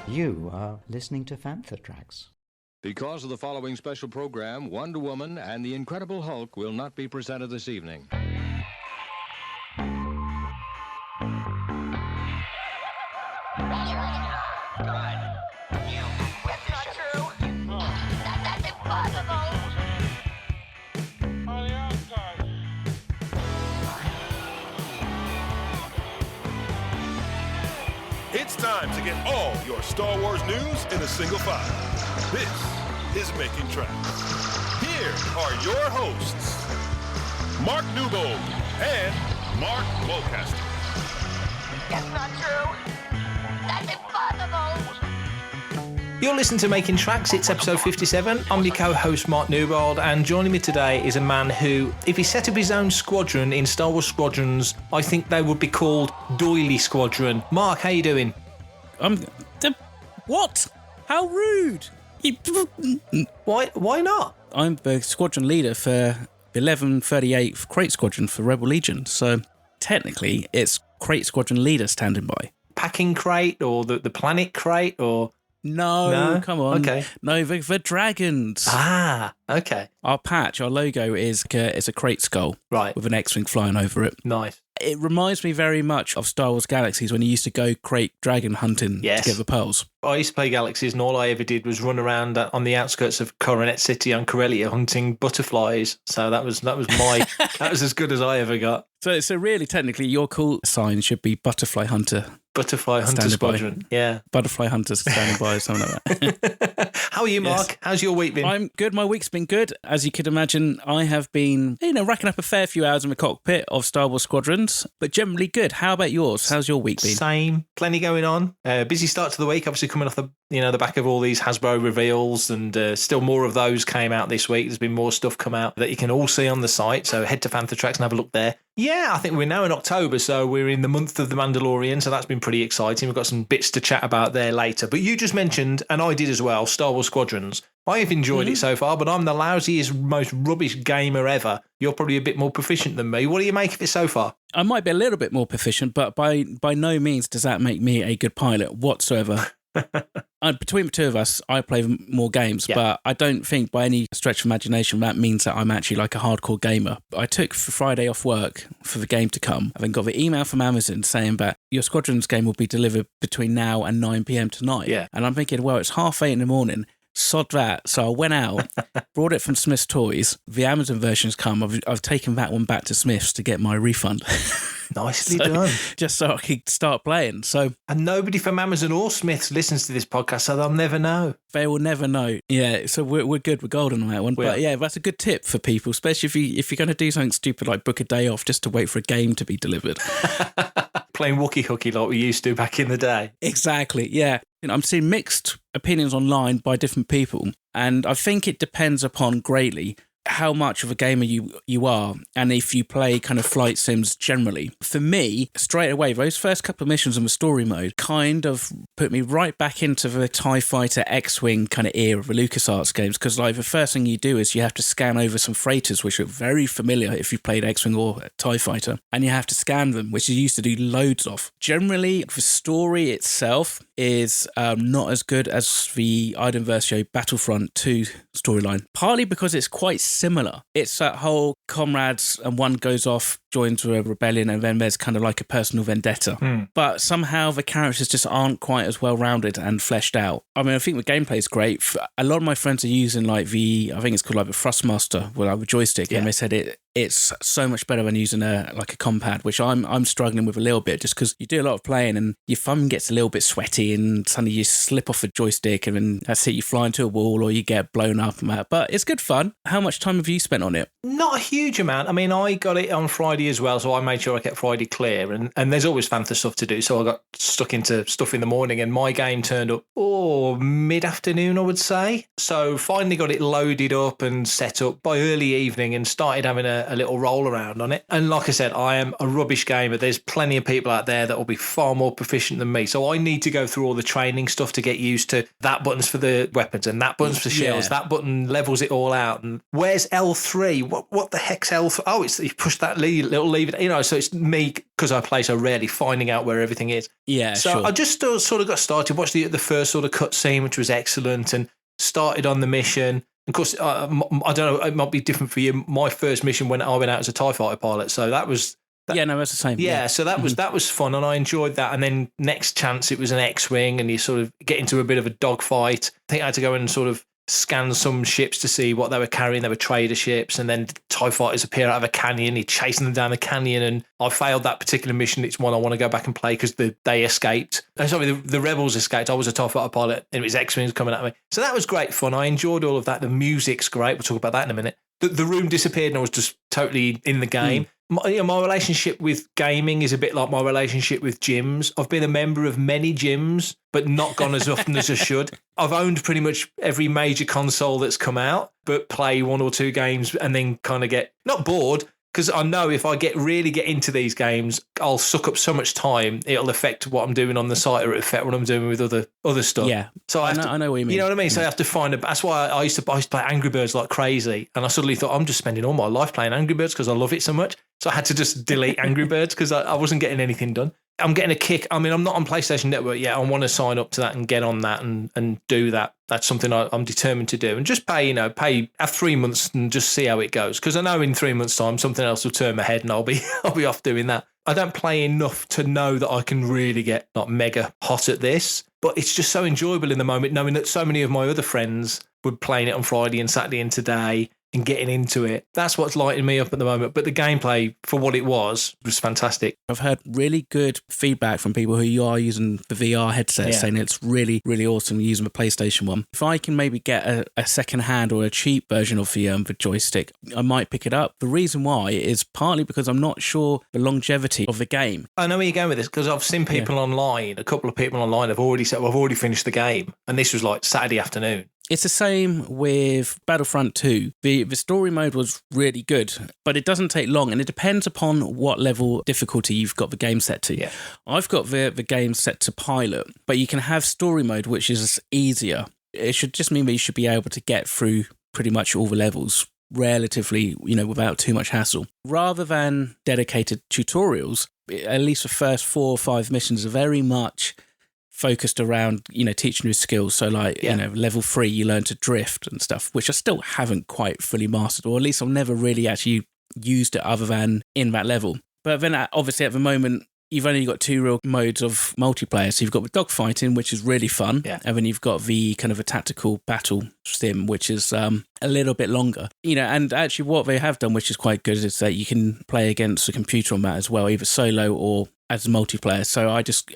You are listening to Fantha Tracks. Because of the following special program, Wonder Woman and the Incredible Hulk will not be presented this evening. It's time to get all your Star Wars news in a single file. This is Making Tracks. Here are your hosts, Mark Newbold and Mark Mulcaster. That's not true. That's impossible. You're listening to Making Tracks. It's episode 57. I'm your co-host Mark Newbold, and joining me today is a man who, if he set up his own squadron in Star Wars Squadrons, I think they would be called Doily Squadron. Mark, how you doing? What? How rude! Why not? I'm the squadron leader for 1138th Crate Squadron for Rebel Legion, so technically it's Crate Squadron leader standing by. Packing crate or the planet crate or... No, come on. Okay. No, the dragons. Ah, okay. Our patch, our logo is a crate skull. Right. With an X-Wing flying over it. Nice. It reminds me very much of Star Wars Galaxies when you used to go crate dragon hunting to get the pearls. I used to play Galaxies and all I ever did was run around on the outskirts of Coronet City on Corellia hunting butterflies. So that was my that was as good as I ever got. So really technically your call sign should be Butterfly Hunter. Butterfly Hunter Standing Squadron. by. Yeah. Butterfly Hunters standing by or something like that. How are you, Mark? Yes. How's your week been? I'm good. My week's been good. As you could imagine, I have been, racking up a fair few hours in the cockpit of Star Wars Squadrons, but generally good. How about yours? How's your week been? Same. Plenty going on. Busy start to the week, obviously coming off the back of all these Hasbro reveals, and still more of those came out this week. There's been more stuff come out that you can all see on the site, so head to Fantha Tracks and have a look there. Yeah, I think we're now in October, so we're in the month of the Mandalorian, so that's been pretty exciting. We've got some bits to chat about there later. But you just mentioned, and I did as well, Star Wars Squadrons. I have enjoyed it so far, but I'm the lousiest, most rubbish gamer ever. You're probably a bit more proficient than me. What do you make of it so far? I might be a little bit more proficient, but by no means does that make me a good pilot whatsoever. Between the two of us, I play more games, but I don't think by any stretch of imagination that means that I'm actually like a hardcore gamer. I took Friday off work for the game to come, and then got the email from Amazon saying that your Squadrons game will be delivered between now and 9 p.m. tonight. Yeah. And I'm thinking, well, it's 8:30 in the morning. Sod that. So I went out, brought it from Smith's Toys. The Amazon version's come. I've taken that one back to Smith's to get my refund. Nicely done. Just so I could start playing. And nobody from Amazon or Smith's listens to this podcast, so they'll never know. They will never know. Yeah, so we're good. We're golden on that one. But yeah, that's a good tip for people, especially if you're going to do something stupid like book a day off just to wait for a game to be delivered. Playing Wookie Hookie like we used to back in the day. Exactly, yeah. I'm seeing mixed opinions online by different people, and I think it depends upon greatly how much of a gamer you are, and if you play kind of flight sims generally. For me, straight away, those first couple of missions in the story mode kind of put me right back into the TIE Fighter X-Wing kind of era of the LucasArts games, because like the first thing you do is you have to scan over some freighters, which are very familiar if you've played X-Wing or TIE Fighter, and you have to scan them, which you used to do loads of. Generally, the story itself is not as good as the Iden Versio Battlefront 2 storyline, partly because it's quite similar. It's that whole comrades and one goes off, joins a rebellion, and then there's kind of like a personal vendetta. But somehow the characters just aren't quite as well-rounded and fleshed out. I mean, I think the gameplay is great. A lot of my friends are using like I think it's called like the Thrustmaster, with like a joystick, and they said it's so much better than using a compad, which I'm struggling with a little bit, just because you do a lot of playing and your thumb gets a little bit sweaty and suddenly you slip off a joystick and then that's it, you fly into a wall or you get blown up and that. But it's good fun. How much time have you spent on it? Not a huge amount. I mean, I got it on Friday as well, so I made sure I kept Friday clear, and there's always Fantha stuff to do, so I got stuck into stuff in the morning, and my game turned up mid-afternoon, I would say. So finally got it loaded up and set up by early evening and started having a a little roll around on it. And like I said, I am a rubbish gamer. There's plenty of people out there that will be far more proficient than me. So I need to go through all the training stuff to get used to that button's for the weapons and that button's for shields. That button levels it all out. And where's L3? What the heck's L3? Oh, it's you push that little lever. You know, so it's me, because I play so rarely, finding out where everything is. Yeah, so sure. I just sort of got started, watched the first sort of cutscene, which was excellent, and started on the mission. Of course, I don't know, it might be different for you. My first mission when I went out as a TIE fighter pilot, so that was... Yeah, no, that's the same. Yeah, so that was fun, and I enjoyed that. And then next chance, it was an X-Wing, and you sort of get into a bit of a dogfight. I think I had to go and sort of scan some ships to see what they were carrying. They were trader ships, and then TIE fighters appear out of a canyon. You're chasing them down the canyon, and I failed that particular mission. It's one I want to go back and play because they escaped. Sorry, the rebels escaped. I was a TIE fighter pilot, and it was X-Wings coming at me. So that was great fun. I enjoyed all of that. The music's great. We'll talk about that in a minute. The room disappeared, and I was just totally in the game. My relationship with gaming is a bit like my relationship with gyms. I've been a member of many gyms, but not gone as often as I should. I've owned pretty much every major console that's come out, but play one or two games and then kind of get, not bored, because I know if I really get into these games, I'll suck up so much time, it'll affect what I'm doing on the site, or it'll affect what I'm doing with other stuff. Yeah, so I know what you mean. You know what I mean? So I have to find that's why I used to play Angry Birds like crazy, and I suddenly thought, I'm just spending all my life playing Angry Birds because I love it so much. So I had to just delete Angry Birds because I wasn't getting anything done. I'm getting a kick. I mean, I'm not on PlayStation Network yet. I want to sign up to that and get on that and do that. That's something I'm determined to do. And just pay have 3 months and just see how it goes. Because I know in 3 months' time something else will turn my head and I'll be off doing that. I don't play enough to know that I can really get not mega hot at this. But it's just so enjoyable in the moment, knowing that so many of my other friends were playing it on Friday and Saturday and today, and getting into it. That's what's lighting me up at the moment. But the gameplay, for what it was fantastic. I've heard really good feedback from people who are using the VR headset, saying it's really, really awesome using the PlayStation one. If I can maybe get a second-hand or a cheap version of the joystick, I might pick it up. The reason why is partly because I'm not sure the longevity of the game. I know where you're going with this, because I've seen people online, a couple of people online have already said, well, I've already finished the game. And this was like Saturday afternoon. It's the same with Battlefront 2. The story mode was really good, but it doesn't take long, and it depends upon what level difficulty you've got the game set to. Yeah. I've got the game set to pilot, but you can have story mode, which is easier. It should just mean that you should be able to get through pretty much all the levels relatively, without too much hassle. Rather than dedicated tutorials, at least the first 4 or 5 missions are very much focused around, teaching you skills. So level 3, you learn to drift and stuff, which I still haven't quite fully mastered, or at least I've never really actually used it other than in that level. But then obviously at the moment, you've only got 2 real modes of multiplayer. So you've got the dogfighting, which is really fun. Yeah. And then you've got the kind of a tactical battle sim, which is a little bit longer. And actually what they have done, which is quite good, is that you can play against a computer on that as well, either solo or as a multiplayer. So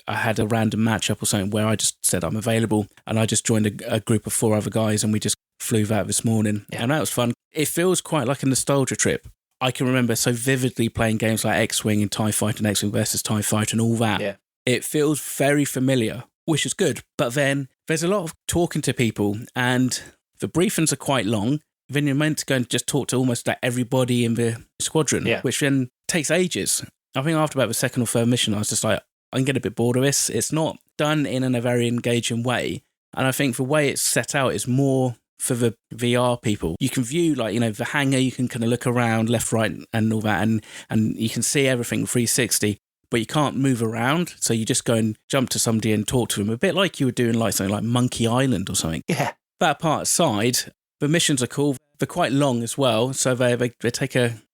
I had a random matchup or something where I just said I'm available, and I just joined a group of 4 other guys, and we just flew that this morning. Yeah. And that was fun. It feels quite like a nostalgia trip. I can remember so vividly playing games like X-Wing and TIE Fighter and X-Wing versus TIE Fighter and all that. Yeah. It feels very familiar, which is good. But then there's a lot of talking to people, and the briefings are quite long. Then you're meant to go and just talk to almost like everybody in the squadron, which then takes ages. I think after about the second or third mission, I was just like, I can get a bit bored of this. It's not done in a very engaging way. And I think the way it's set out is more for the VR people. You can view the hangar, you can kind of look around left, right, and all that, and you can see everything 360, but you can't move around. So you just go and jump to somebody and talk to them, a bit like you were doing like something like Monkey Island or something. Yeah. That part aside, the missions are cool. They're quite long as well. So they take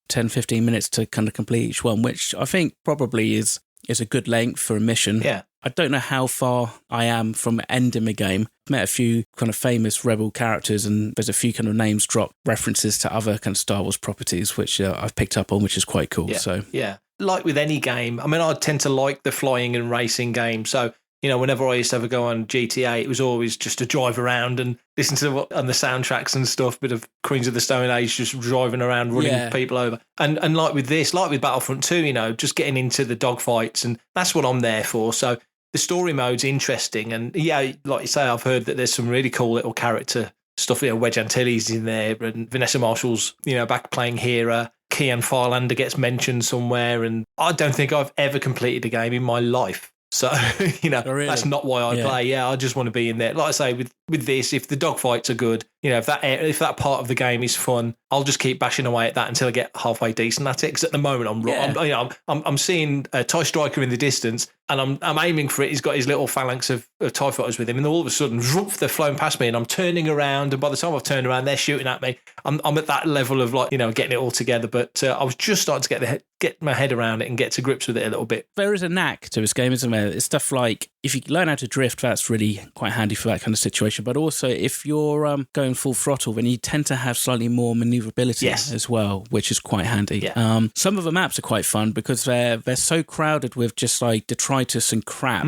10-15 minutes to kind of complete each one, which I think probably is a good length for a mission. Yeah. I don't know how far I am from ending the game. I've met a few kind of famous Rebel characters, and there's a few kind of names drop, references to other kind of Star Wars properties, which I've picked up on, which is quite cool. Yeah. So yeah, like with any game, I mean, I tend to like the flying and racing games. So, whenever I used to ever go on GTA, it was always just to drive around and listen to on the soundtracks and stuff, bit of Queens of the Stone Age, just driving around, running people over. And like with this, like with Battlefront 2, just getting into the dogfights, and that's what I'm there for. So the story mode's interesting. And yeah, like you say, I've heard that there's some really cool little character stuff. Wedge Antilles in there, and Vanessa Marshall's, back playing Hera. Kian Farlander gets mentioned somewhere, and I don't think I've ever completed a game in my life. So, Really? that's not why I play. Yeah, I just want to be in there. Like I say, with this, if the dogfights are good, if that part of the game is fun, I'll just keep bashing away at that until I get halfway decent at it. Because at the moment, I'm seeing TIE Striker in the distance, and I'm aiming for it. He's got his little phalanx of TIE fighters with him, and all of a sudden, they're flown past me, and I'm turning around, and by the time I've turned around, they're shooting at me. I'm at that level of getting it all together. But I was just starting to get my head around it and get to grips with it a little bit. There is a knack to this game, isn't there? It's stuff like, if you learn how to drift, that's really quite handy for that kind of situation. But also, if you're going full throttle, then you tend to have slightly more maneuverability as well, which is quite handy. Yeah. Some of the maps are quite fun because they're so crowded with just like detritus and crap.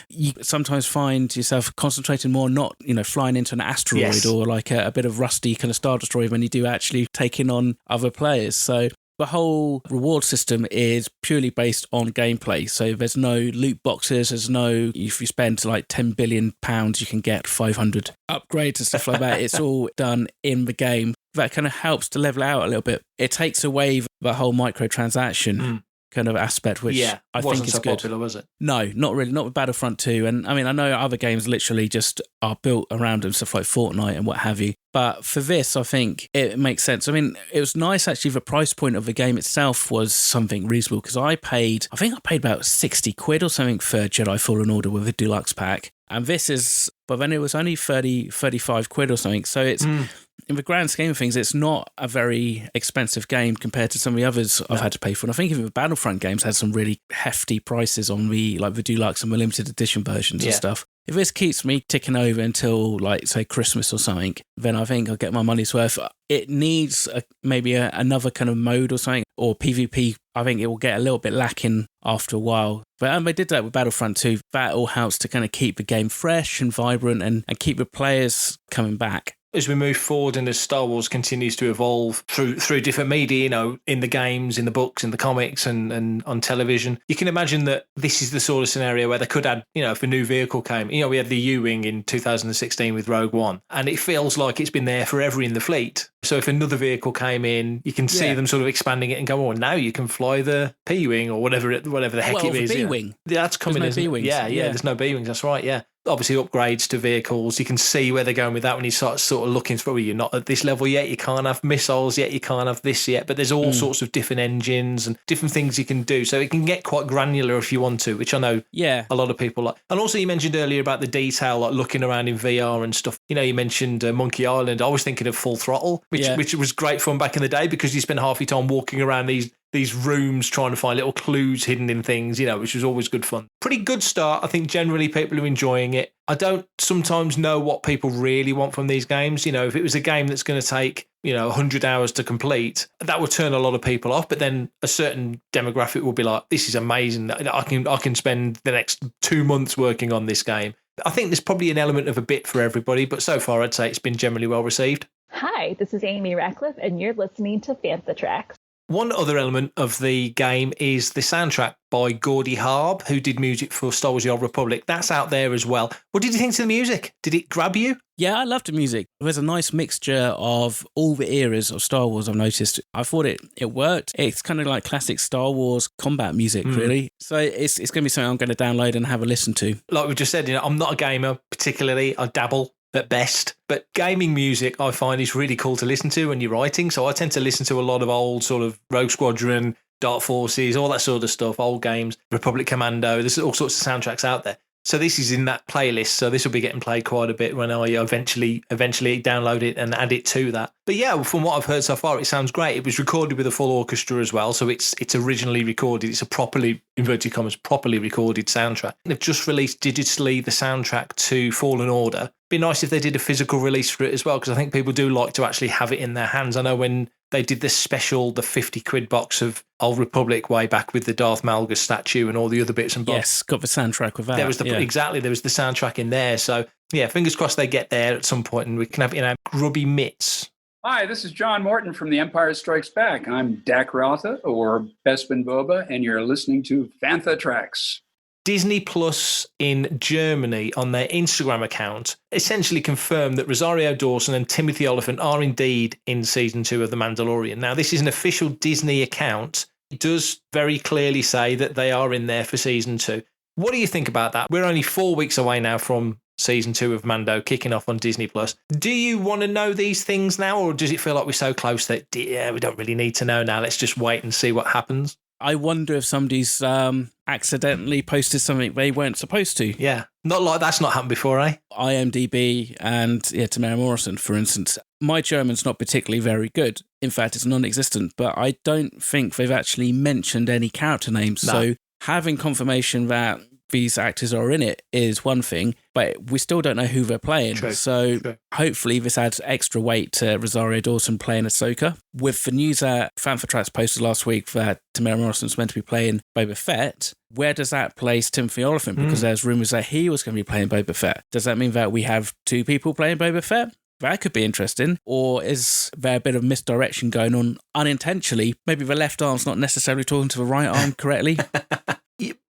You sometimes find yourself concentrating more, not flying into an asteroid or like a bit of rusty kind of Star Destroyer, when you do actually taking on other players. So the whole reward system is purely based on gameplay. So there's no loot boxes. There's no, if you spend like £10 billion, you can get 500 upgrades and stuff like that. It's all done in the game. That kind of helps to level out a little bit. It takes away the whole microtransaction kind of aspect, which I think is so good. Popular, was it? No, not really. Not with Battlefront 2. And I mean, I know other games literally just are built around them, stuff like Fortnite and what have you. But for this, I think it makes sense. I mean, it was nice actually. The price point of the game itself was something reasonable, because I think I paid about 60 quid or something for Jedi Fallen Order with a deluxe pack. And this is, but then it was only 35 quid or something. So it's, in the grand scheme of things, it's not a very expensive game compared to some of the others I've had to pay for. And I think even the Battlefront games had some really hefty prices on the deluxe and the limited edition versions and stuff. If this keeps me ticking over until, like, say, Christmas or something, then I think I'll get my money's worth. It needs maybe another kind of mode or something, or PvP. I think it will get a little bit lacking after a while. But they did that with Battlefront 2. That all helps to kind of keep the game fresh and vibrant and keep the players coming back. As we move forward and as Star Wars continues to evolve through different media, in the games, in the books, in the comics, and on television, you can imagine that this is the sort of scenario where they could add, if a new vehicle came. We had the U-Wing in 2016 with Rogue One, and it feels like it's been there forever in the fleet. So if another vehicle came in, you can see them sort of expanding it and go, now you can fly the P-Wing or whatever the heck it is. The B-Wing. Yeah, that's coming. There's no B-Wings. Yeah, there's no B-Wings, that's right, yeah. Obviously upgrades to vehicles. You can see where they're going with that when you start sort of looking through. You're not at this level yet. You can't have missiles yet. You can't have this yet. But there's all sorts of different engines and different things you can do. So it can get quite granular if you want to, which I know a lot of people like. And also you mentioned earlier about the detail, like looking around in VR and stuff. You mentioned Monkey Island. I was thinking of Full Throttle, which was great fun back in the day, because you spend half your time walking around these rooms trying to find little clues hidden in things, which was always good fun. Pretty good start. I think generally people are enjoying it. I don't sometimes know what people really want from these games. If it was a game that's going to take, 100 hours to complete, that would turn a lot of people off. But then a certain demographic will be like, this is amazing. I can spend the next 2 months working on this game. I think there's probably an element of a bit for everybody, but so far I'd say it's been generally well received. Hi, this is Amy Ratcliffe, and you're listening to Fantha Tracks. One other element of the game is the soundtrack by Gordy Haab, who did music for Star Wars: The Old Republic. That's out there as well. What did you think of the music? Did it grab you? Yeah, I loved the music. There's a nice mixture of all the eras of Star Wars, I've noticed. I thought it worked. It's kind of like classic Star Wars combat music, really. So it's going to be something I'm going to download and have a listen to. Like we just said, I'm not a gamer particularly. I dabble at best. But gaming music, I find, is really cool to listen to when you're writing. So I tend to listen to a lot of old sort of Rogue Squadron, Dark Forces, all that sort of stuff, old games, Republic Commando. There's all sorts of soundtracks out there. So this is in that playlist. So this will be getting played quite a bit when I eventually download it and add it to that. But yeah, from what I've heard so far, it sounds great. It was recorded with a full orchestra as well. So it's originally recorded. It's a properly, inverted commas, properly recorded soundtrack. They've just released digitally the soundtrack to Fallen Order. Be nice if they did a physical release for it as well, because I think people do like to actually have it in their hands. I know when they did the 50 quid box of Old Republic way back with the Darth Malgus statue and all the other bits and bobs. Yes, got the soundtrack with that. There was exactly, there was the soundtrack in there. So yeah, fingers crossed they get there at some point and we can have it in our grubby mitts. Hi, this is John Morton from The Empire Strikes Back. I'm Dak Rotha, or Bespin Boba, and you're listening to Fantha Tracks. Disney Plus in Germany on their Instagram account essentially confirmed that Rosario Dawson and Timothy Olyphant are indeed in season 2 of The Mandalorian. Now, this is an official Disney account. It does very clearly say that they are in there for season 2. What do you think about that? We're only 4 weeks away now from season 2 of Mando kicking off on Disney Plus. Do you want to know these things now, or does it feel like we're so close that we don't really need to know now? Let's just wait and see what happens. I wonder if somebody's accidentally posted something they weren't supposed to. Yeah, not like that's not happened before, eh? IMDb and Tamara Morrison, for instance. My German's not particularly very good. In fact, it's non-existent, but I don't think they've actually mentioned any character names. No. So having confirmation that these actors are in it is one thing, but we still don't know who they're playing. True. So hopefully this adds extra weight to Rosario Dawson playing Ahsoka. With the news that Fan for Tracks posted last week that Tamara Morrison's meant to be playing Boba Fett, where does that place Timothy Olyphant? Because there's rumours that he was going to be playing Boba Fett. Does that mean that we have 2 people playing Boba Fett? That could be interesting. Or is there a bit of misdirection going on unintentionally? Maybe the left arm's not necessarily talking to the right arm correctly.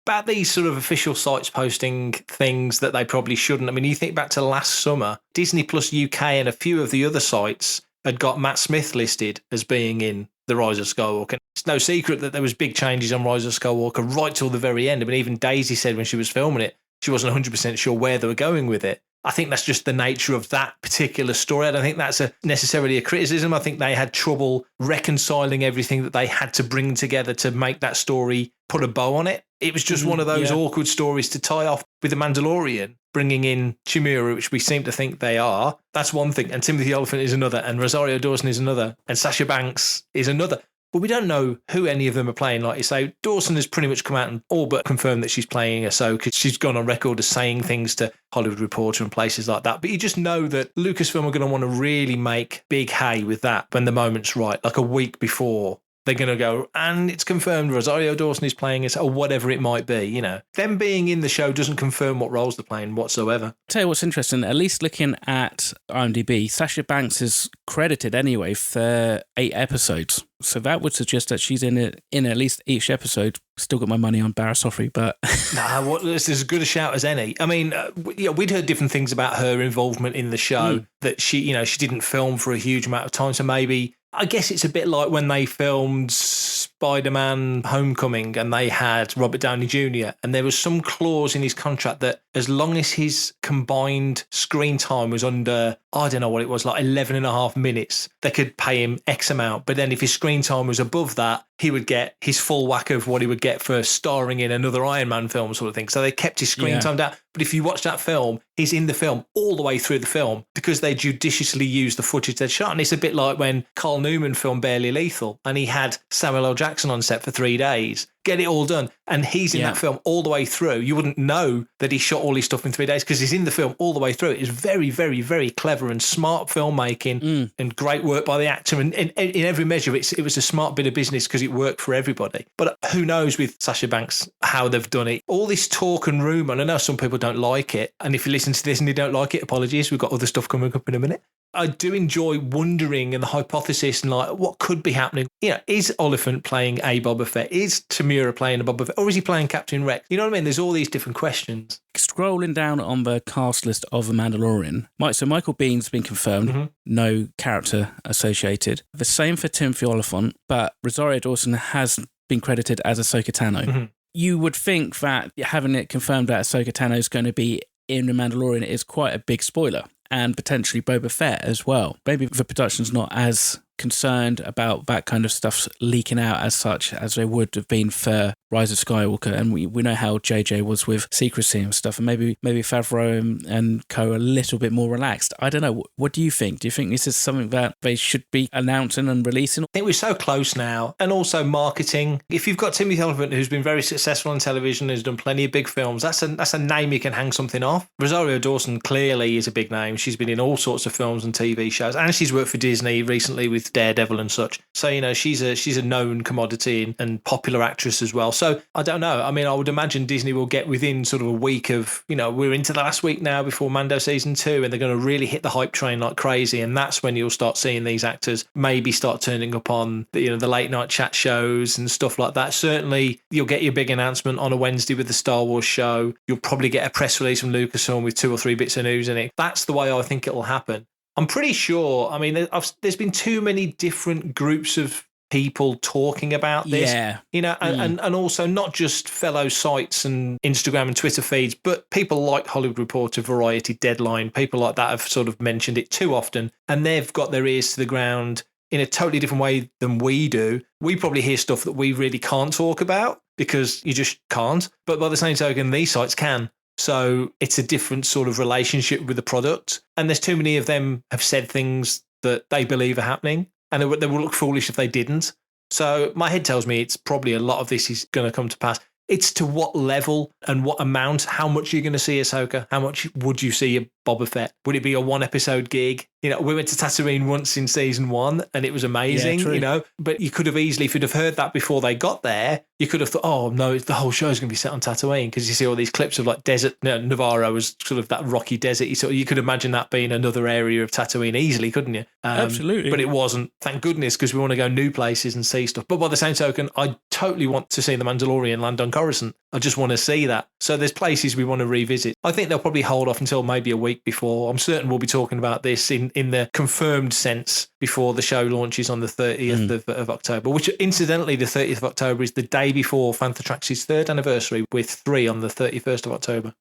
About these sort of official sites posting things that they probably shouldn't. I mean, you think back to last summer, Disney Plus UK and a few of the other sites had got Matt Smith listed as being in The Rise of Skywalker. It's no secret that there was big changes on Rise of Skywalker right till the very end. I mean, even Daisy said when she was filming it, she wasn't 100% sure where they were going with it. I think that's just the nature of that particular story. I don't think that's necessarily a criticism. I think they had trouble reconciling everything that they had to bring together to make that story put a bow on it. It was just one of those awkward stories to tie off with The Mandalorian, bringing in Chimera, which we seem to think they are. That's one thing. And Timothy Olyphant is another. And Rosario Dawson is another. And Sasha Banks is another. But we don't know who any of them are playing. Like you say, Dawson has pretty much come out and all but confirmed that she's playing Ahsoka. She's gone on record as saying things to Hollywood Reporter and places like that. But you just know that Lucasfilm are going to want to really make big hay with that when the moment's right, like a week before. They're going to go, and it's confirmed Rosario Dawson is playing it, or whatever it might be, you know. Them being in the show doesn't confirm what roles they're playing whatsoever. Tell you what's interesting, at least looking at IMDb, Sasha Banks is credited anyway for 8 episodes. So that would suggest that she's in at least each episode. Still got my money on Barra Sofri, but... This is as good a shout as any. I mean, we'd heard different things about her involvement in the show, that she didn't film for a huge amount of time, so maybe... I guess it's a bit like when they filmed Spider-Man Homecoming and they had Robert Downey Jr. and there was some clause in his contract that as long as his combined screen time was under, I don't know what it was, like 11 and a half minutes, they could pay him X amount. But then if his screen time was above that, he would get his full whack of what he would get for starring in another Iron Man film sort of thing. So they kept his screen time down. But if you watch that film, he's in the film all the way through the film because they judiciously used the footage they'd shot. And it's a bit like when Carl Newman filmed Barely Lethal and he had Samuel L. Jackson on set for 3 days. Get it all done. And he's in that film all the way through. You wouldn't know that he shot all his stuff in 3 days because he's in the film all the way through. It's very, very, very clever and smart filmmaking and great work by the actor. And in every measure, it was a smart bit of business because it worked for everybody. But who knows with Sasha Banks how they've done it. All this talk and rumour, and I know some people don't like it. And if you listen to this and you don't like it, apologies. We've got other stuff coming up in a minute. I do enjoy wondering and the hypothesis and like what could be happening. You know, is Olyphant playing a Boba Fett? Is Tamura playing a Boba Fett? Or is he playing Captain Rex? You know what I mean? There's all these different questions. Scrolling down on the cast list of The Mandalorian, so Michael Bihn's been confirmed, no character associated. The same for Timothy Olyphant, but Rosario Dawson has been credited as Ahsoka Tano. You would think that having it confirmed that Ahsoka Tano is going to be in The Mandalorian is quite a big spoiler. And potentially Boba Fett as well. Maybe the production's not as concerned about that kind of stuff leaking out as such as they would have been for Rise of Skywalker. And we know how JJ was with secrecy and stuff. And maybe Favreau and co are a little bit more relaxed. I don't know. What do you think? Do you think this is something that they should be announcing and releasing? I think we're so close now. And also marketing. If you've got Timothy Olyphant, who's been very successful on television, who's done plenty of big films, that's a name you can hang something off. Rosario Dawson clearly is a big name. She's been in all sorts of films and TV shows. And she's worked for Disney recently with with Daredevil and such. So, you know, she's a known commodity and popular actress as well. So I don't know. I mean, I would imagine Disney will get within sort of a week of, you know, we're into the last week now before Mando season 2, and they're going to really hit the hype train like crazy. And that's when you'll start seeing these actors maybe start turning up on, you know, the late night chat shows and stuff like that. Certainly you'll get your big announcement on a Wednesday with the Star Wars show. You'll probably get a press release from Lucasfilm with 2 or 3 bits of news in it. That's the way I think it'll happen. I'm pretty sure, I mean, there's been too many different groups of people talking about this, you know, and also not just fellow sites and Instagram and Twitter feeds, but people like Hollywood Reporter, Variety, Deadline, people like that have sort of mentioned it too often, and they've got their ears to the ground in a totally different way than we do. We probably hear stuff that we really can't talk about because you just can't, but by the same token, these sites can. So it's a different sort of relationship with the product. And there's too many of them have said things that they believe are happening, and they will look foolish if they didn't. So my head tells me it's probably a lot of this is going to come to pass. It's to what level and what amount, how much you're going to see Ahsoka, how much would you see a Boba Fett? Would it be a 1-episode gig? You know, we went to Tatooine once in season 1 and it was amazing, you know, but you could have easily, if you'd have heard that before they got there, you could have thought, oh no, the whole show's going to be set on Tatooine, because you see all these clips of like desert, Navarro was sort of that rocky desert. So you could imagine that being another area of Tatooine easily, couldn't you? Absolutely. But it wasn't, thank goodness, because we want to go new places and see stuff. But by the same token, I totally want to see the Mandalorian land on Coruscant. I just want to see that. So there's places we want to revisit. I think they'll probably hold off until maybe a week before. I'm certain we'll be talking about this in the confirmed sense before the show launches on the 30th of October, which incidentally, the 30th of October is the day before Fantha Tracks' 3rd anniversary, with 3 on the 31st of October.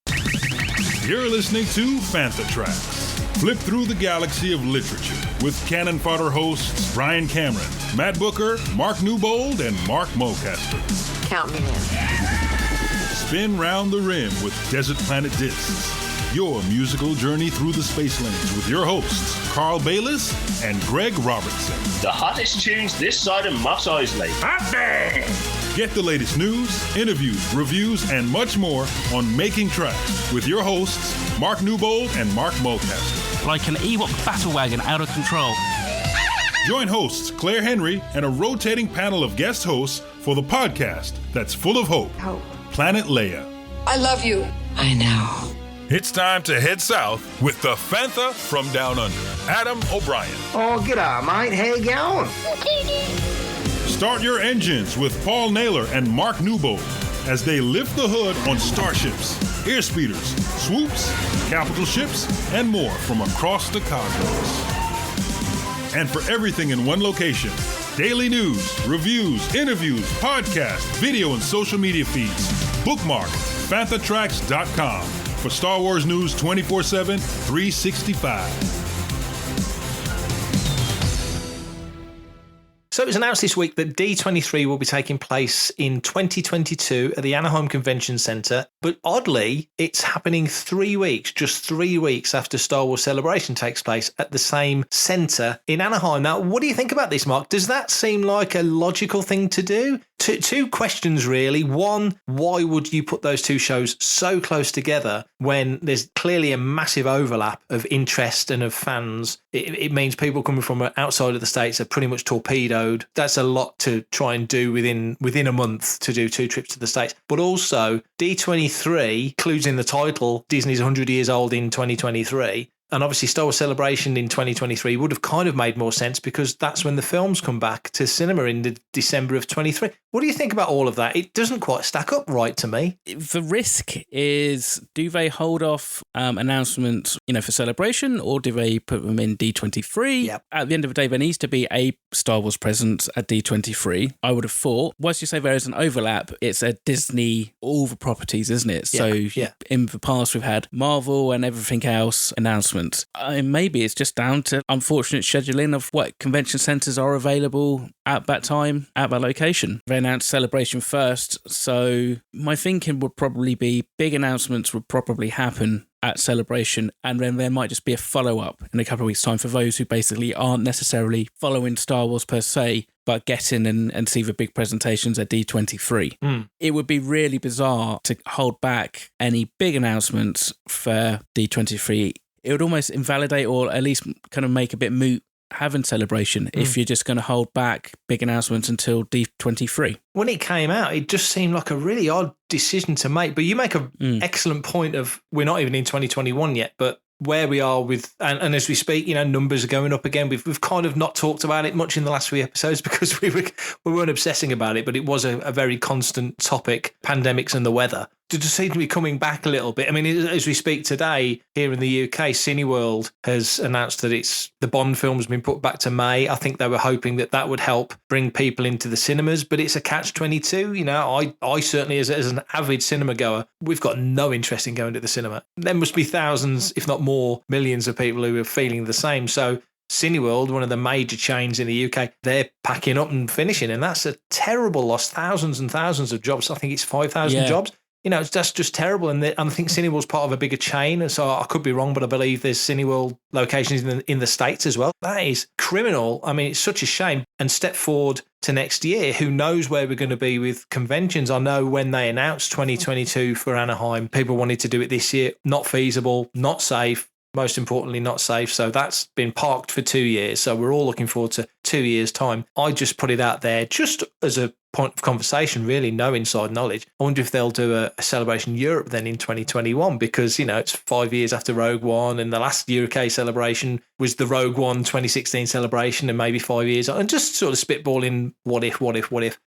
You're listening to Fantha Tracks. Flip through the galaxy of literature with Cannon Fodder hosts Brian Cameron, Matt Booker, Mark Newbold, and Mark Mulcaster. Count me in. Spin round the rim with Desert Planet Discs. Your musical journey through the space lanes with your hosts, Carl Bayless and Greg Robertson. The hottest tunes this side of Mos Eisley. Get the latest news, interviews, reviews, and much more on Making Tracks with your hosts, Mark Newbold and Mark Mulcaster. Like an Ewok battle wagon out of control. Join hosts Claire Henry and a rotating panel of guest hosts for the podcast that's full of hope. Planet Leia. I love you. I know. It's time to head south with the Fantha from Down Under, Adam O'Brien. Oh, g'day, mate. How you going? Start your engines with Paul Naylor and Mark Newbold as they lift the hood on starships, airspeeders, swoops, capital ships, and more from across the cosmos. And for everything in one location, daily news, reviews, interviews, podcasts, video, and social media feeds. Bookmark FanthaTracks.com. For Star Wars news 24/7, 365. So it was announced this week that D23 will be taking place in 2022 at the Anaheim Convention Center. But oddly, it's happening 3 weeks, just 3 weeks after Star Wars Celebration takes place at the same center in Anaheim. Now, what do you think about this, Mark? Does that seem like a logical thing to do? Two questions, really. One, why would you put those two shows so close together when there's clearly a massive overlap of interest and of fans? It means people coming from outside of the States are pretty much torpedoed. That's a lot to try and do within a month to do 2 trips to the States. But also, D23 includes in the title, Disney's 100 years old in 2023. And obviously Star Wars Celebration in 2023 would have kind of made more sense because that's when the films come back to cinema in December of 23. What do you think about all of that? It doesn't quite stack up right to me. The risk is, do they hold off announcements, for Celebration, or do they put them in D23? Yep. At the end of the day, there needs to be a Star Wars presence at D23. I would have thought, once you say there is an overlap, it's a Disney, all the properties, isn't it? So in the past, we've had Marvel and everything else announcements. Maybe it's just down to unfortunate scheduling of what convention centres are available at that time, at that location. They announced Celebration first, so my thinking would probably be big announcements would probably happen at Celebration, and then there might just be a follow-up in a couple of weeks' time for those who basically aren't necessarily following Star Wars per se, but get in and see the big presentations at D23. It would be really bizarre to hold back any big announcements for D23. It would almost invalidate or at least kind of make a bit moot having Celebration if you're just going to hold back big announcements until D23? When it came out, it just seemed like a really odd decision to make. But you make an excellent point of we're not even in 2021 yet, but where we are with, and as we speak, numbers are going up again. We've kind of not talked about it much in the last few episodes because we weren't obsessing about it, but it was a very constant topic, pandemics and the weather. It just seems to be coming back a little bit. I mean, as we speak today here in the UK, Cineworld has announced that the Bond film has been put back to May. I think they were hoping that would help bring people into the cinemas, but it's a catch-22. I certainly, as an avid cinema goer, we've got no interest in going to the cinema. There must be thousands, if not more, millions of people who are feeling the same. So Cineworld, one of the major chains in the UK, they're packing up and finishing, and that's a terrible loss. Thousands and thousands of jobs. I think it's 5,000 jobs. That's just terrible. And I think Cineworld's part of a bigger chain. And so I could be wrong, but I believe there's Cineworld locations in the States as well. That is criminal. I mean, it's such a shame. And step forward to next year, who knows where we're going to be with conventions. I know when they announced 2022 for Anaheim, people wanted to do it this year. Not feasible, not safe. Most importantly, not safe. So that's been parked for 2 years. So we're all looking forward to 2 years' time. I just put it out there just as a point of conversation, really, no inside knowledge. I wonder if they'll do a Celebration Europe then in 2021 because, it's 5 years after Rogue One and the last UK celebration was the Rogue One 2016 celebration and maybe 5 years. And just sort of spitballing what if.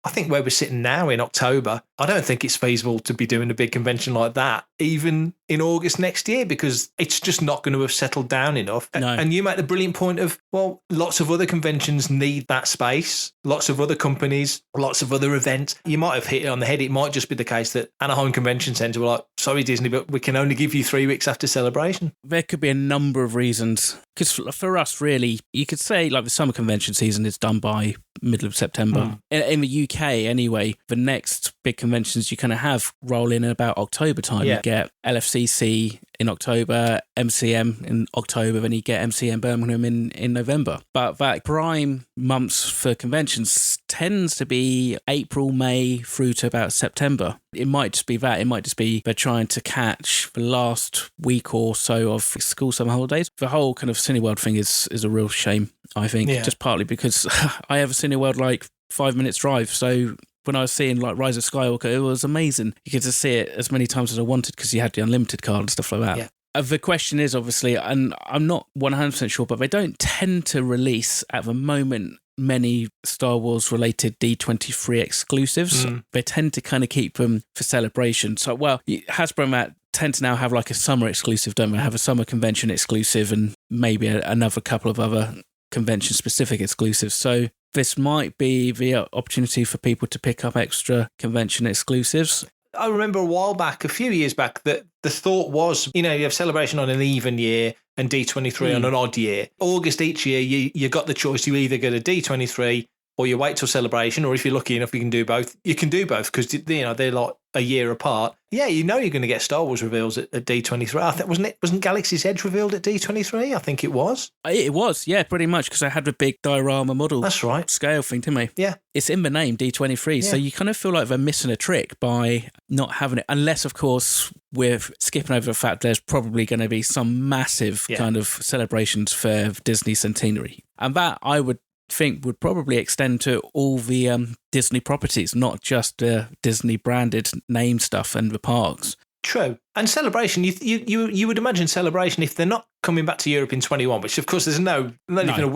I think where we're sitting now in October, I don't think it's feasible to be doing a big convention like that even in August next year because it's just not going to have settled down enough. No. And you make the brilliant point of, well, lots of other conventions need that space, lots of other companies, lots of other events. You might have hit it on the head. It might just be the case that Anaheim Convention Centre were like, sorry, Disney, but we can only give you 3 weeks after Celebration. There could be a number of reasons. Because for us, really, you could say like the summer convention season is done by middle of September. In the UK, anyway, the next big conventions you kind of have roll in about October time. Yeah. You get LFCC in October, MCM in October, then you get MCM Birmingham in November. But that prime months for conventions tends to be April, May through to about September. It might just be that. It might just be they're trying to catch the last week or so of school summer holidays. The whole kind of Cineworld thing is a real shame, I think, just partly because I have a Cineworld like 5 minutes drive. So when I was seeing like Rise of Skywalker, it was amazing. You get to see it as many times as I wanted because you had the unlimited card and stuff like that. Yeah. The question is obviously, and I'm not 100% sure, but they don't tend to release at the moment many Star Wars related D23 exclusives. They tend to kind of keep them for Celebration. So, well, Hasbro and Matt tend to now have like a summer exclusive, don't they? Have a summer convention exclusive and maybe another couple of other convention specific exclusives. So this might be the opportunity for people to pick up extra convention exclusives. I remember a few years back, that the thought was, you have Celebration on an even year and D23 on an odd year. August each year, you got the choice. You either go to D23 or you wait till Celebration, or if you're lucky enough, you can do both. You can do both because they're like a year apart. Yeah, you're going to get Star Wars reveals at D23. I think wasn't Galaxy's Edge revealed at D23? I think it was. It was, yeah, pretty much, because I had the big diorama model. That's right. Scale thing, didn't we? Yeah. It's in the name, D23, so you kind of feel like they're missing a trick by not having it, unless, of course, we're skipping over the fact there's probably going to be some massive kind of celebrations for Disney Centenary. And that, I would think, would probably extend to all the Disney properties, not just the Disney branded name stuff and the parks. True. And Celebration, you would imagine Celebration, if they're not coming back to Europe in 21, which of course there's not even a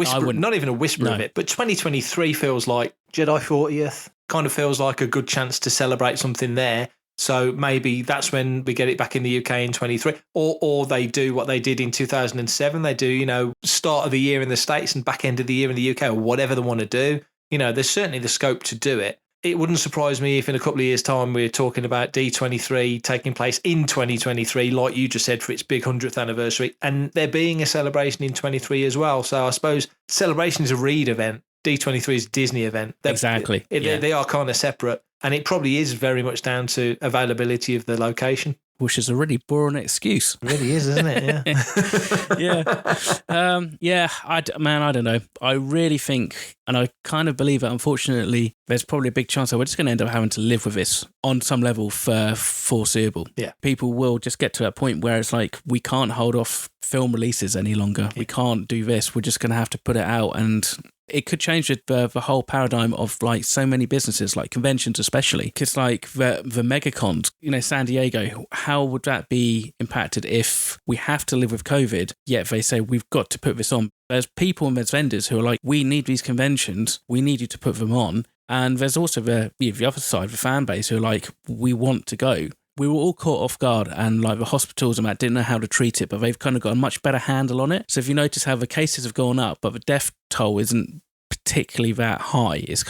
whisper of it, but 2023 feels like Jedi 40th, kind of feels like a good chance to celebrate something there. So maybe that's when we get it back in the UK in 23, or they do what they did in 2007. They do, start of the year in the States and back end of the year in the UK, or whatever they want to do. There's certainly the scope to do it. It wouldn't surprise me if in a couple of years' time we're talking about D23 taking place in 2023, like you just said, for its big 100th anniversary, and there being a celebration in 23 as well. So I suppose Celebration is a Reed event. D23 is a Disney event. Exactly. They are kind of separate. And it probably is very much down to availability of the location. which is a really boring excuse. It really is, isn't it? Yeah. I don't know. I really think, and I kind of believe that, unfortunately, there's probably a big chance that we're just going to end up having to live with this on some level for foreseeable. Yeah. People will just get to that point where it's like, we can't hold off film releases any longer. We can't do this. We're just going to have to put it out, and it could change the whole paradigm of like so many businesses, like conventions especially, because like the megacons, San Diego, how would that be impacted if we have to live with COVID, yet they say we've got to put this on? There's people and there's vendors who are like, we need these conventions, we need you to put them on. And there's also the other side, the fan base, who are like, we want to go. We were all caught off guard, and like the hospitals and that didn't know how to treat it, but they've kind of got a much better handle on it. So if you notice how the cases have gone up, but the death toll isn't particularly that high, it's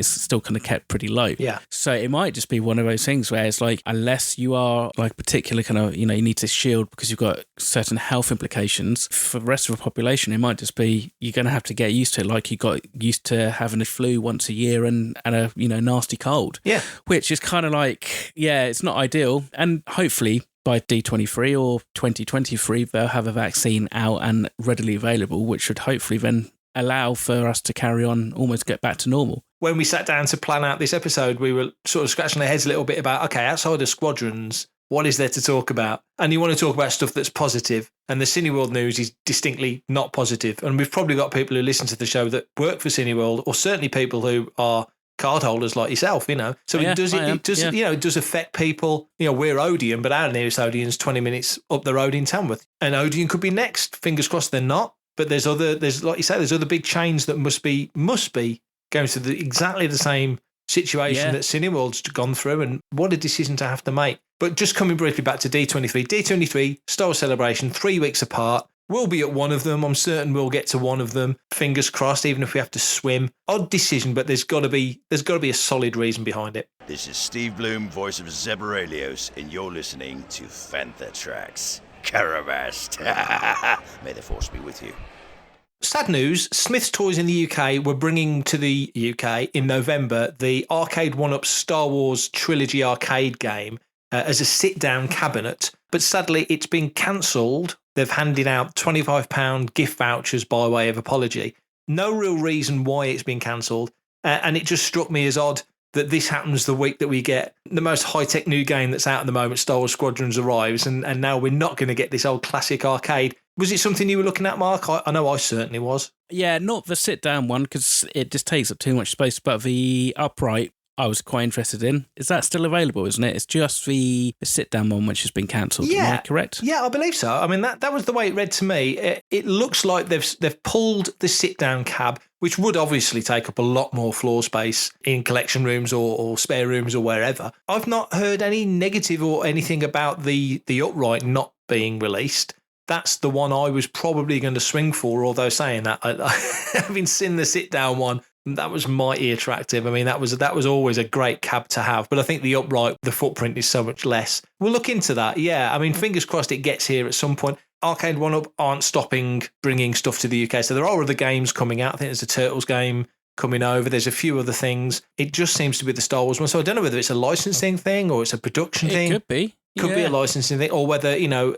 still kind of kept pretty low. Yeah. So it might just be one of those things where it's like, unless you are like particular kind of, you need to shield because you've got certain health implications, for the rest of the population, it might just be, you're going to have to get used to it. Like you got used to having a flu once a year and a, nasty cold. Yeah. Which is kind of like, yeah, it's not ideal. And hopefully by D23 or 2023, they'll have a vaccine out and readily available, which should hopefully then allow for us to carry on, almost get back to normal. When we sat down to plan out this episode, we were sort of scratching our heads a little bit about, okay, outside of Squadrons, what is there to talk about? And you want to talk about stuff that's positive. And the Cineworld news is distinctly not positive. And we've probably got people who listen to the show that work for Cineworld, or certainly people who are card holders like yourself, So Yeah, it does affect people. We're Odeon, but our nearest Odeon's 20 minutes up the road in Tamworth. And Odeon could be next. Fingers crossed they're not. But there's like you say, there's other big chains that must be going through exactly the same situation that Cineworld's gone through, and what a decision to have to make. But just coming briefly back to D23, Star Wars Celebration, 3 weeks apart. We'll be at one of them. I'm certain we'll get to one of them. Fingers crossed, even if we have to swim. Odd decision, but there's got to be a solid reason behind it. This is Steve Bloom, voice of Zebralios, and you're listening to Fantha Tracks. Caravast. May the force be with you. Sad news, Smith's Toys in the UK were bringing to the UK in November the Arcade1Up Star Wars Trilogy arcade game as a sit-down cabinet, but sadly it's been cancelled. They've handed out £25 gift vouchers by way of apology. No real reason why it's been cancelled, and it just struck me as odd that this happens the week that we get the most high-tech new game that's out at the moment, Star Wars Squadrons, arrives, and now we're not going to get this old classic arcade. Was it something you were looking at, Mark? I know I certainly was. Yeah, not the sit-down one, because it just takes up too much space, but the upright I was quite interested in. Is that still available, isn't it? It's just the sit-down one which has been cancelled, am I correct? Yeah, I believe so. I mean, that was the way it read to me. It looks like they've pulled the sit-down cab, which would obviously take up a lot more floor space in collection rooms or spare rooms or wherever. I've not heard any negative or anything about the upright not being released. That's the one I was probably going to swing for, although saying that, having seen the sit-down one, that was mighty attractive. I mean, that was always a great cab to have. But I think the upright, the footprint is so much less. We'll look into that. Yeah, I mean, fingers crossed it gets here at some point. Arcade1Up aren't stopping bringing stuff to the UK. So there are other games coming out. I think there's a Turtles game coming over. There's a few other things. It just seems to be the Star Wars one. So I don't know whether it's a licensing thing or it's a production thing. It could be. Could be a licensing thing, or whether,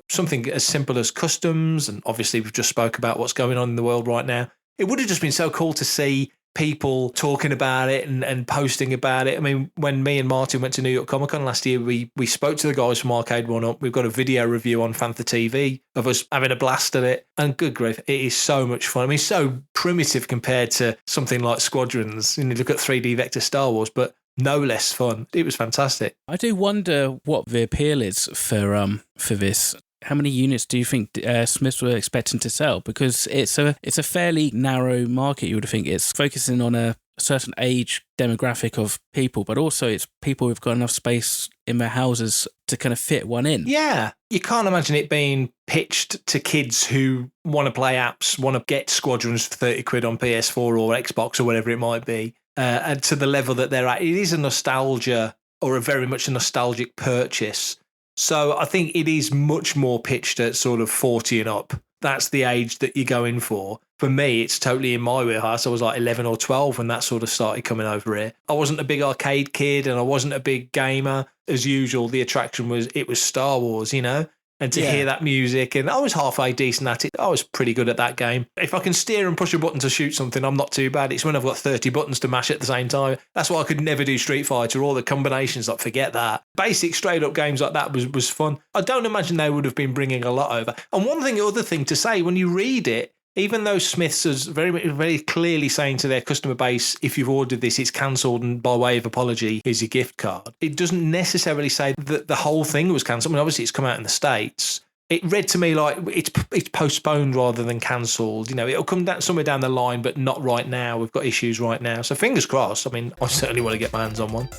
something as simple as customs. And obviously we've just spoke about what's going on in the world right now. It would have just been so cool to see people talking about it and posting about it. I mean, when me and Martin went to New York Comic Con last year, we spoke to the guys from Arcade1Up. We've got a video review on Fantha TV of us having a blast at it. And good grief, it is so much fun. I mean, so primitive compared to something like Squadrons. You look at 3D Vector Star Wars, but no less fun. It was fantastic. I do wonder what the appeal is for this. How many units do you think Smiths were expecting to sell? Because it's a fairly narrow market, you would think. It's focusing on a certain age demographic of people, but also it's people who've got enough space in their houses to kind of fit one in. Yeah. You can't imagine it being pitched to kids who want to play apps, want to get Squadrons for 30 quid on PS4 or Xbox or whatever it might be, and to the level that they're at. It is a nostalgia, or a very much a nostalgic purchase. So I think it is much more pitched at sort of 40 and up. that's the age that you're going for. For me, it's totally in my wheelhouse. I was like 11 or 12 when that sort of started coming over here. I wasn't a big arcade kid and I wasn't a big gamer. As usual, the attraction was Star Wars, you know? And to hear that music, and I was halfway decent at it. I was pretty good at that game. If I can steer and push a button to shoot something, I'm not too bad. It's when I've got 30 buttons to mash at the same time. That's why I could never do Street Fighter. All the combinations, like, forget that. Basic, straight-up games like that was fun. I don't imagine they would have been bringing a lot over. And other thing to say, when you read it, even though Smiths is very clearly saying to their customer base, if you've ordered this, it's cancelled, and by way of apology, here's your gift card. It doesn't necessarily say that the whole thing was cancelled. I mean, obviously, it's come out in the States. It read to me like it's postponed rather than cancelled. You know, it'll come down somewhere down the line, but not right now. We've got issues right now. So fingers crossed. I mean, I certainly want to get my hands on one.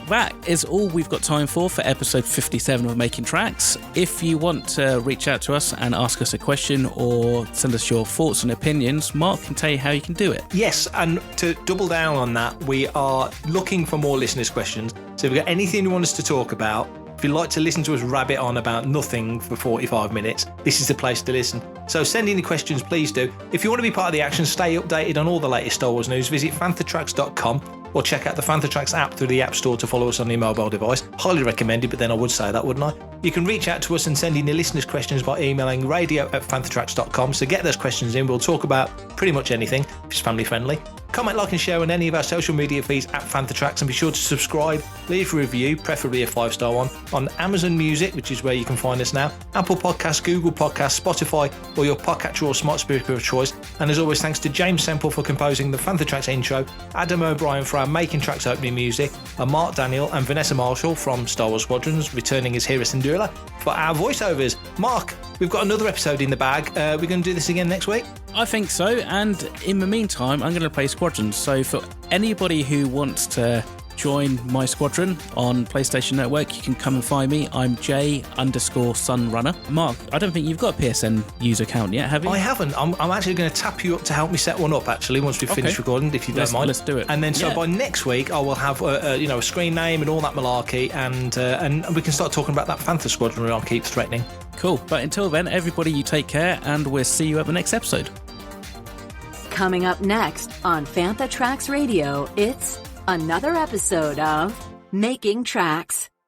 That is all we've got time for episode 57 of Making Tracks. If you want to reach out to us and ask us a question or send us your thoughts and opinions, Mark can tell you how you can do it. Yes, and to double down on that, we are looking for more listeners' questions. So if you've got anything you want us to talk about, if you'd like to listen to us rabbit on about nothing for 45 minutes, this is the place to listen. So send in your questions, please do. If you want to be part of the action, stay updated on all the latest Star Wars news, visit fanthatracks.com or check out the Fanthatracks app through the App Store to follow us on your mobile device. Highly recommended, but then I would say that, wouldn't I? You can reach out to us and send in your listeners' questions by emailing radio@fanthatracks.com. So get those questions in. We'll talk about pretty much anything, if it's family friendly. Comment, like and share on any of our social media feeds at Fanthatracks, and be sure to subscribe, leave a review, preferably a 5-star one, on Amazon Music, which is where you can find us now, Apple Podcasts, Google Podcasts, Spotify, or your podcatcher or smart speaker of choice. And as always, thanks to James Semple for composing the Fanthatracks intro, Adam O'Brien for our Making Tracks opening music, and Mark Daniel and Vanessa Marshall from Star Wars Squadrons, returning as Hera Syndulla, for our voiceovers. Mark, we've got another episode in the bag. We're going to do this again next week? I think so, and in the meantime, I'm going to play Squadrons. So for anybody who wants to join my squadron on PlayStation Network, you can come and find me. I'm J_Sunrunner. Mark, I don't think you've got a PSN user account yet, have you? I haven't. I'm actually going to tap you up to help me set one up, actually, once we've finished recording, if you don't mind. Let's do it. And then so by next week, I will have a screen name and all that malarkey, and we can start talking about that Panther Squadron I'll keep threatening. Cool. But until then, everybody, you take care, and we'll see you at the next episode. Coming up next on Fanthatracks Radio, it's another episode of Making Tracks.